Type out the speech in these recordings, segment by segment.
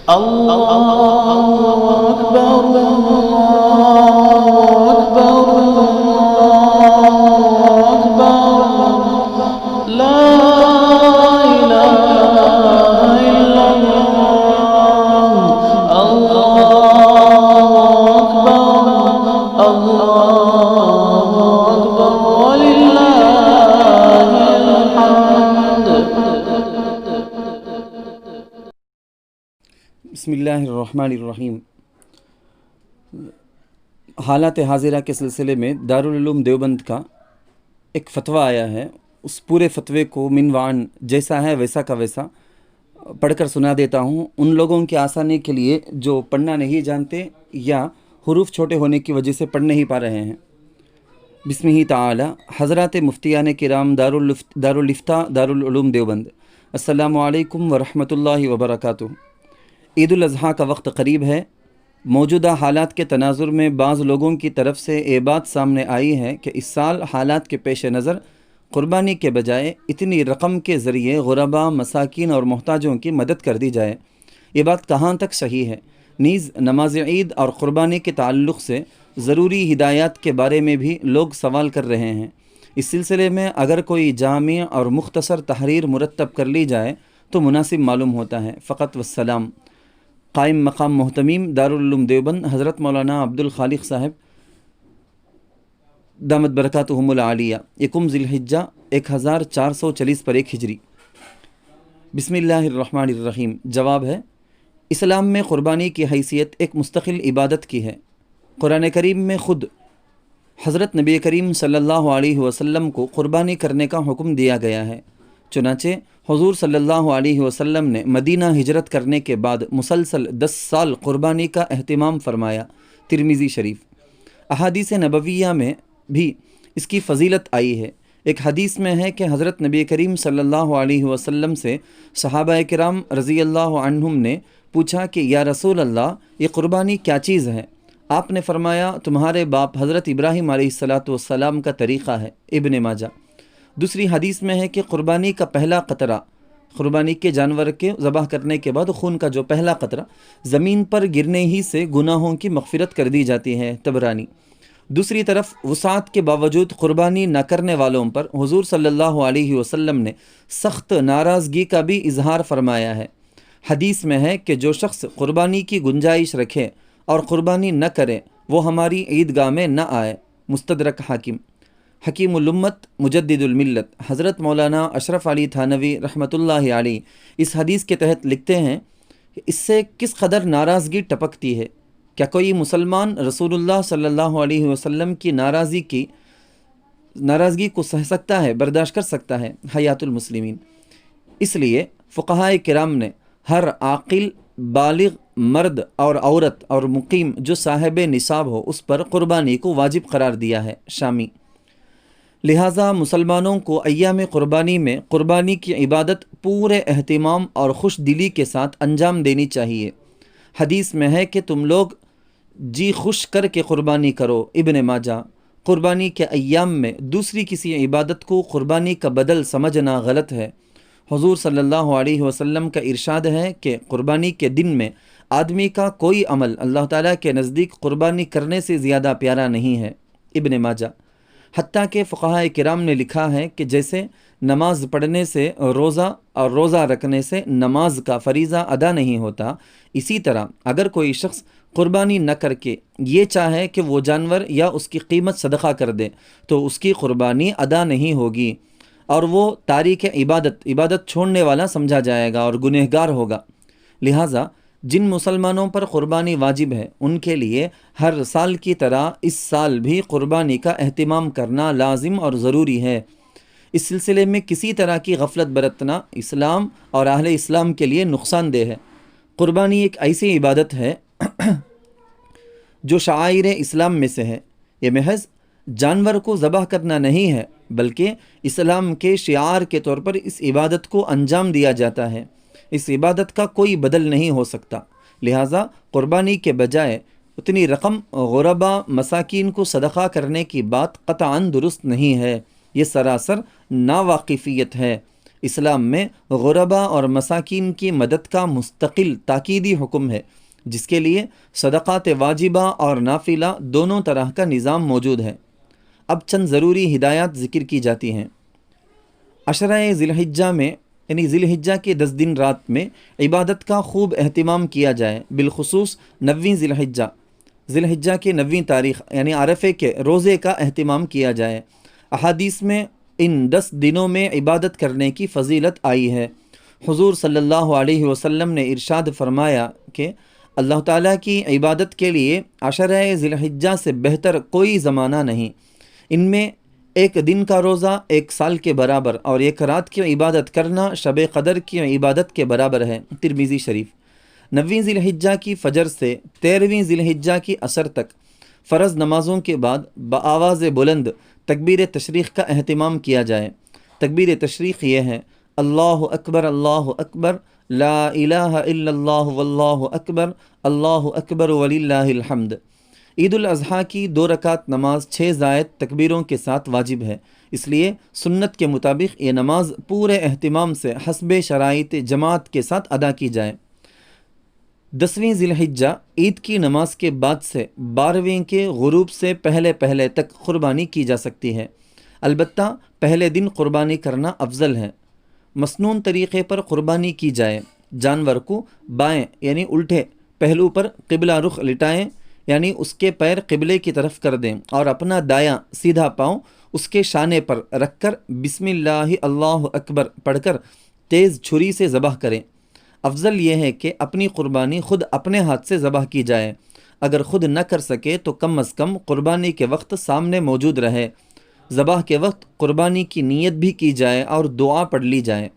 اللہ اکبر لا الہ الا اللہ اکبر وللہ الحمد۔ بسم اللہ الرحمن الرحیم۔ حالات حاضرہ کے سلسلے میں دارالعلوم دیوبند کا ایک فتویٰ آیا ہے، اس پورے فتوے کو منوعاً جیسا ہے ویسا کا ویسا پڑھ کر سنا دیتا ہوں، ان لوگوں کی آسانی کے لیے جو پڑھنا نہیں جانتے یا حروف چھوٹے ہونے کی وجہ سے پڑھ نہیں پا رہے ہیں۔ بسمہ تعالی۔ حضرات مفتیان کرام دارالفتہ دارالعلوم دیوبند، السلام علیکم ورحمۃ اللہ وبرکاتہ۔ عید الاضحیٰ کا وقت قریب ہے۔ موجودہ حالات کے تناظر میں بعض لوگوں کی طرف سے یہ بات سامنے آئی ہے کہ اس سال حالات کے پیش نظر قربانی کے بجائے اتنی رقم کے ذریعے غرباء، مساکین اور محتاجوں کی مدد کر دی جائے۔ یہ بات کہاں تک صحیح ہے؟ نیز نماز عید اور قربانی کے تعلق سے ضروری ہدایات کے بارے میں بھی لوگ سوال کر رہے ہیں۔ اس سلسلے میں اگر کوئی جامع اور مختصر تحریر مرتب کر لی جائے تو مناسب معلوم ہوتا ہے۔ فقط والسلام۔ قائم مقام محتمیم دارالعلوم دیوبند حضرت مولانا عبدالخالق صاحب دامت برکاتہم العالیہ، یکم ذی الحجہ 1440 پر 1 ہجری۔ بسم اللہ الرحمن الرحیم۔ جواب ہے، اسلام میں قربانی کی حیثیت ایک مستقل عبادت کی ہے۔ قرآن کریم میں خود حضرت نبی کریم صلی اللہ علیہ وسلم کو قربانی کرنے کا حکم دیا گیا ہے۔ چنانچہ حضور صلی اللہ علیہ وسلم نے مدینہ ہجرت کرنے کے بعد مسلسل 10 سال قربانی کا اہتمام فرمایا۔ ترمذی شریف۔ احادیث نبویہ میں بھی اس کی فضیلت آئی ہے۔ ایک حدیث میں ہے کہ حضرت نبی کریم صلی اللہ علیہ وسلم سے صحابہ کرام رضی اللہ عنہم نے پوچھا کہ یا رسول اللہ، یہ قربانی کیا چیز ہے؟ آپ نے فرمایا، تمہارے باپ حضرت ابراہیم علیہ السلام کا طریقہ ہے۔ ابن ماجہ۔ دوسری حدیث میں ہے کہ قربانی کا پہلا قطرہ، قربانی کے جانور کے ذبح کرنے کے بعد خون کا جو پہلا قطرہ زمین پر گرنے ہی سے گناہوں کی مغفرت کر دی جاتی ہے۔ طبرانی۔ دوسری طرف وسعت کے باوجود قربانی نہ کرنے والوں پر حضور صلی اللہ علیہ وسلم نے سخت ناراضگی کا بھی اظہار فرمایا ہے۔ حدیث میں ہے کہ جو شخص قربانی کی گنجائش رکھے اور قربانی نہ کرے وہ ہماری عیدگاہ میں نہ آئے۔ مستدرک حاکم۔ حکیم الامت مجدد الملت حضرت مولانا اشرف علی تھانوی رحمۃ اللہ علیہ اس حدیث کے تحت لکھتے ہیں کہ اس سے کس قدر ناراضگی ٹپکتی ہے۔ کیا کوئی مسلمان رسول اللہ صلی اللہ علیہ وسلم کی ناراضگی کو سہ سکتا ہے، برداشت کر سکتا ہے؟ حیات المسلمین۔ اس لیے فقہائے کرام نے ہر عاقل، بالغ مرد اور عورت اور مقیم جو صاحب نصاب ہو اس پر قربانی کو واجب قرار دیا ہے۔ شامی۔ لہٰذا مسلمانوں کو ایام قربانی میں قربانی کی عبادت پورے اہتمام اور خوش دلی کے ساتھ انجام دینی چاہیے۔ حدیث میں ہے کہ تم لوگ جی خوش کر کے قربانی کرو۔ ابن ماجہ۔ قربانی کے ایام میں دوسری کسی عبادت کو قربانی کا بدل سمجھنا غلط ہے۔ حضور صلی اللہ علیہ وسلم کا ارشاد ہے کہ قربانی کے دن میں آدمی کا کوئی عمل اللہ تعالیٰ کے نزدیک قربانی کرنے سے زیادہ پیارا نہیں ہے۔ ابن ماجہ۔ حتیٰ کہ فقہائے کرام نے لکھا ہے کہ جیسے نماز پڑھنے سے روزہ اور روزہ رکھنے سے نماز کا فریضہ ادا نہیں ہوتا، اسی طرح اگر کوئی شخص قربانی نہ کر کے یہ چاہے کہ وہ جانور یا اس کی قیمت صدقہ کر دے تو اس کی قربانی ادا نہیں ہوگی اور وہ تارک عبادت چھوڑنے والا سمجھا جائے گا اور گنہگار ہوگا۔ لہٰذا جن مسلمانوں پر قربانی واجب ہے ان کے لیے ہر سال کی طرح اس سال بھی قربانی کا اہتمام کرنا لازم اور ضروری ہے۔ اس سلسلے میں کسی طرح کی غفلت برتنا اسلام اور اہل اسلام کے لیے نقصان دہ ہے۔ قربانی ایک ایسی عبادت ہے جو شعائر اسلام میں سے ہے۔ یہ محض جانور کو ذبح کرنا نہیں ہے بلکہ اسلام کے شعار کے طور پر اس عبادت کو انجام دیا جاتا ہے۔ اس عبادت کا کوئی بدل نہیں ہو سکتا۔ لہٰذا قربانی کے بجائے اتنی رقم غرباء، مساکین کو صدقہ کرنے کی بات قطعاً درست نہیں ہے۔ یہ سراسر ناواقفیت ہے۔ اسلام میں غربا اور مساکین کی مدد کا مستقل تاکیدی حکم ہے، جس کے لیے صدقات واجبہ اور نافلہ دونوں طرح کا نظام موجود ہے۔ اب چند ضروری ہدایات ذکر کی جاتی ہیں۔ عشرہ ذی الحجہ میں یعنی ذی الحجہ کے 10 دن رات میں عبادت کا خوب اہتمام کیا جائے، بالخصوص 9ویں ذی الحجہ کے 9ویں تاریخ یعنی عرفے کے روزے کا اہتمام کیا جائے۔ احادیث میں ان 10 دنوں میں عبادت کرنے کی فضیلت آئی ہے۔ حضور صلی اللہ علیہ وسلم نے ارشاد فرمایا کہ اللہ تعالیٰ کی عبادت کے لیے عشرہ ذی الحجہ سے بہتر کوئی زمانہ نہیں۔ ان میں ایک دن کا روزہ 1 سال کے برابر اور ایک رات کی عبادت کرنا شب قدر کی عبادت کے برابر ہے، ترمذی شریف۔ 9ویں ذی الحجہ کی فجر سے 13ویں ذی الحجہ کی عصر تک فرض نمازوں کے بعد بآواز بلند تکبیر تشریق کا اہتمام کیا جائے۔ تکبیر تشریق یہ ہے: اللہ اکبر لا الہ الا اللہ واللہ اکبر وللہ الحمد۔ عید الاضحیٰ کی 2 رکعت نماز 6 زائد تکبیروں کے ساتھ واجب ہے، اس لیے سنت کے مطابق یہ نماز پورے اہتمام سے حسب شرائط جماعت کے ساتھ ادا کی جائے۔ 10ویں ذی الحجہ عید کی نماز کے بعد سے 12ویں کے غروب سے پہلے تک قربانی کی جا سکتی ہے، البتہ پہلے دن قربانی کرنا افضل ہے۔ مسنون طریقے پر قربانی کی جائے، جانور کو بائیں یعنی الٹے پہلو پر قبلہ رخ لٹائیں، یعنی اس کے پیر قبلے کی طرف کر دیں اور اپنا دایاں سیدھا پاؤں اس کے شانے پر رکھ کر بسم اللہ اللہ اکبر پڑھ کر تیز چھری سے ذبح کریں۔ افضل یہ ہے کہ اپنی قربانی خود اپنے ہاتھ سے ذبح کی جائے، اگر خود نہ کر سکے تو کم از کم قربانی کے وقت سامنے موجود رہے۔ ذبح کے وقت قربانی کی نیت بھی کی جائے اور دعا پڑھ لی جائے۔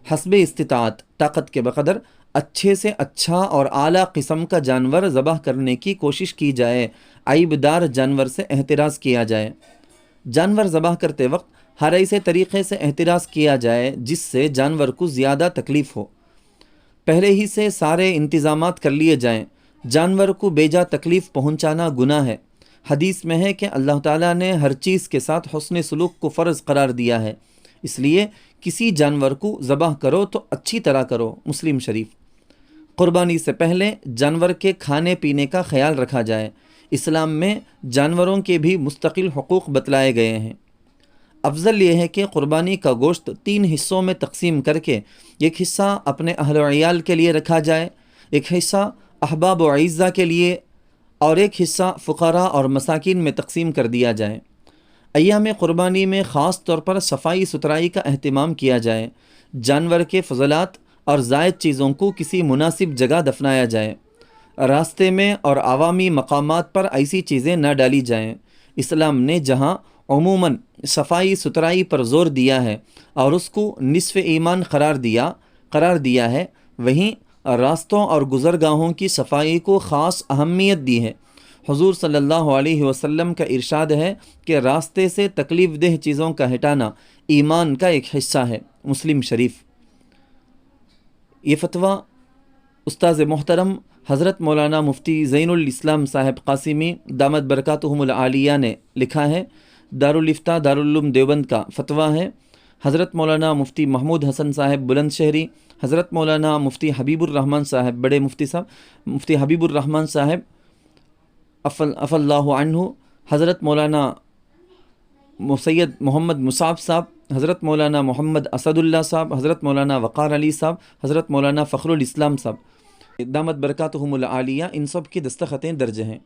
حسب استطاعت طاقت کے بقدر اچھے سے اچھا اور اعلیٰ قسم کا جانور ذبح کرنے کی کوشش کی جائے، عیب دار جانور سے احتراز کیا جائے۔ جانور ذبح کرتے وقت ہر ایسے طریقے سے احتراز کیا جائے جس سے جانور کو زیادہ تکلیف ہو۔ پہلے ہی سے سارے انتظامات کر لیے جائیں، جانور کو بیجا تکلیف پہنچانا گناہ ہے۔ حدیث میں ہے کہ اللہ تعالیٰ نے ہر چیز کے ساتھ حسن سلوک کو فرض قرار دیا ہے، اس لیے کسی جانور کو ذبح کرو تو اچھی طرح کرو، مسلم شریف۔ قربانی سے پہلے جانور کے کھانے پینے کا خیال رکھا جائے۔ اسلام میں جانوروں کے بھی مستقل حقوق بتلائے گئے ہیں۔ افضل یہ ہے کہ قربانی کا گوشت 3 حصوں میں تقسیم کر کے ایک حصہ اپنے اہل و عیال کے لیے رکھا جائے، ایک حصہ احباب و اعزہ کے لیے اور ایک حصہ فقراء اور مساکین میں تقسیم کر دیا جائے۔ ایام قربانی میں خاص طور پر صفائی ستھرائی کا اہتمام کیا جائے، جانور کے فضلات اور زائد چیزوں کو کسی مناسب جگہ دفنایا جائے، راستے میں اور عوامی مقامات پر ایسی چیزیں نہ ڈالی جائیں۔ اسلام نے جہاں عموماً صفائی ستھرائی پر زور دیا ہے اور اس کو نصف ایمان قرار دیا ہے، وہیں راستوں اور گزرگاہوں کی صفائی کو خاص اہمیت دی ہے۔ حضور صلی اللہ علیہ وسلم کا ارشاد ہے کہ راستے سے تکلیف دہ چیزوں کا ہٹانا ایمان کا ایک حصہ ہے، مسلم شریف۔ یہ فتویٰ استاذ محترم حضرت مولانا مفتی زین الاسلام صاحب قاسمی دامت برکاتہم العالیہ نے لکھا ہے۔ دارالفتاء دارالعلوم دیوبند کا فتویٰ ہے۔ حضرت مولانا مفتی محمود حسن صاحب بلند شہری، حضرت مولانا مفتی حبیب الرحمن صاحب بڑے مفتی صاحب، مفتی حبیب الرحمن صاحب عفا اللہ عنہ، حضرت مولانا سید محمد مصعب صاحب، حضرت مولانا محمد اسد اللہ صاحب، حضرت مولانا وقار علی صاحب، حضرت مولانا فخر الاسلام صاحب دامت برکاتہم العالیہ، ان سب کی دستخطیں درج ہیں۔